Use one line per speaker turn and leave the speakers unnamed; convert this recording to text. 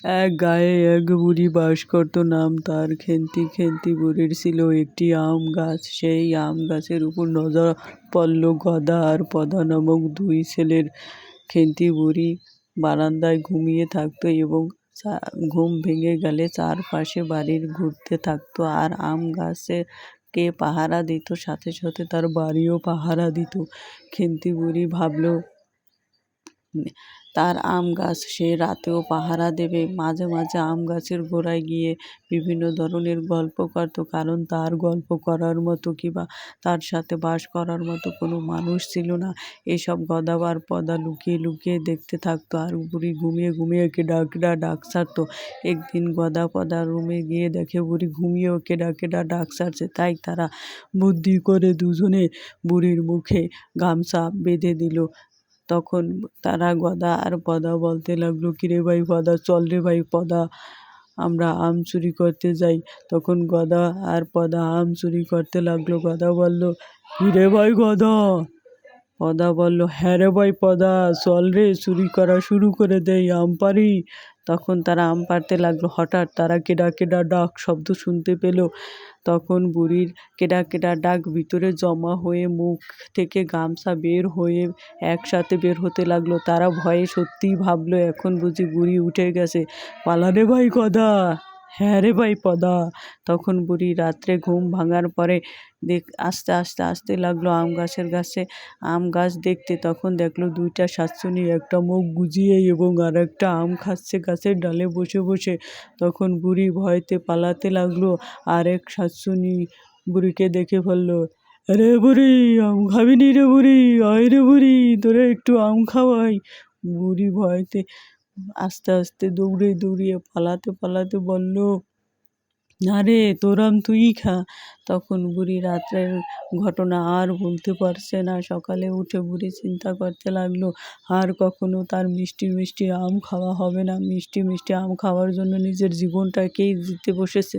এক গায়ে এক বুড়ি বাস করত, নাম তার খেন্তি। খেন্তি বুড়ির ছিল একটি আম গাছ। সেই আম গাছের উপর নজর পড়ল গদা আর পদা নামক দুই ছেলের। খেন্তি বুড়ি বারান্দায় ঘুমিয়ে থাকতো এবং ঘুম ভেঙে গেলে চারপাশে বাড়ির ঘুরতে থাকতো আর আম গাছে কে পাহারা দিত, সাথে সাথে তার বাড়িও পাহারা দিত। খেন্তি বুড়ি ভাবল তার আম গাছ সে রাতেও পাহারা দেবে। মাঝে মাঝে আম গাছের গোড়ায় গিয়ে বিভিন্ন ধরনের গল্প করত, কারণ তার গল্প করার মতো কিংবা তার সাথে বাস করার মতো কোনো মানুষ ছিল না। এসব গদা আর পদা লুকিয়ে লুকিয়ে দেখতে থাকতো আর বুড়ি ঘুমিয়ে ঘুমিয়ে কেডা কেডা ডাক ছাড়তো। একদিন গদা পদার রুমে গিয়ে দেখে বুড়ি ঘুমিয়েও কেডা কেডা ডাক ছাড়ছে। তাই তারা বুদ্ধি করে দুজনে বুড়ির মুখে গামছা বেঁধে দিল। তখন তারা গদা আর পদা বলতে লাগলো, কিরে ভাই পদা, চল রে ভাই পদা, আমরা আম চুরি করতে যাই। তখন গদা আর পদা আম চুরি করতে লাগলো। গদা বলল, কিরে ভাই গদা? পদা বলল, হ্যাঁ রে ভাই পদা, চল রে চুরি করা শুরু করে দেই, আম পারি। তখন তারা আম পাড়তে লাগলো। হঠাৎ তারা কেডা কেডা ডাক শব্দ শুনতে পেল। তখন বুড়ির কেডা কেডা ডাক ভিতরে জমা হয়ে মুখ থেকে গামছা বের হয়ে একসাথে বের হতে লাগলো। তারা ভয়ে সত্যিই ভাবলো এখন বুঝি বুড়ি উঠে গেছে। পালা রে ভাই গদা, হ্যাঁ রে ভাই পদা। তখন বুড়ি রাত্রে ঘুম ভাঙার পরে আস্তে আস্তে আসতে লাগলো আম গাছের কাছে আম গাছ দেখতে। তখন দেখলো দুইটা শাকচুন্নি, একটা মুখ গুজিয়ে এবং আর একটা আম খাচ্ছে গাছের ডালে বসে বসে। তখন বুড়ি ভয়তে পালাতে লাগলো আর এক শাকচুন্নি বুড়িকে দেখে ফেললো। রে বুড়ি, আম খাবি নি রে বুড়ি, আয় রে বুড়ি, তোরে একটু আম খাওয়াই। বুড়ি ভয়তে আস্তে আস্তে দৌড়িয়ে দৌড়িয়ে পালাতে পালাতে বলল, না রে, তোর আম তুই খা। তখন বুড়ি রাত্রের ঘটনা আর ভুলতে পারছে না। সকালে উঠে বুড়ি চিন্তা করতে লাগলো আর কখনো তার মিষ্টি মিষ্টি আম খাওয়া হবে না। মিষ্টি মিষ্টি আম খাওয়ার জন্য নিজের জীবনটাকেই দিতে বসেছে।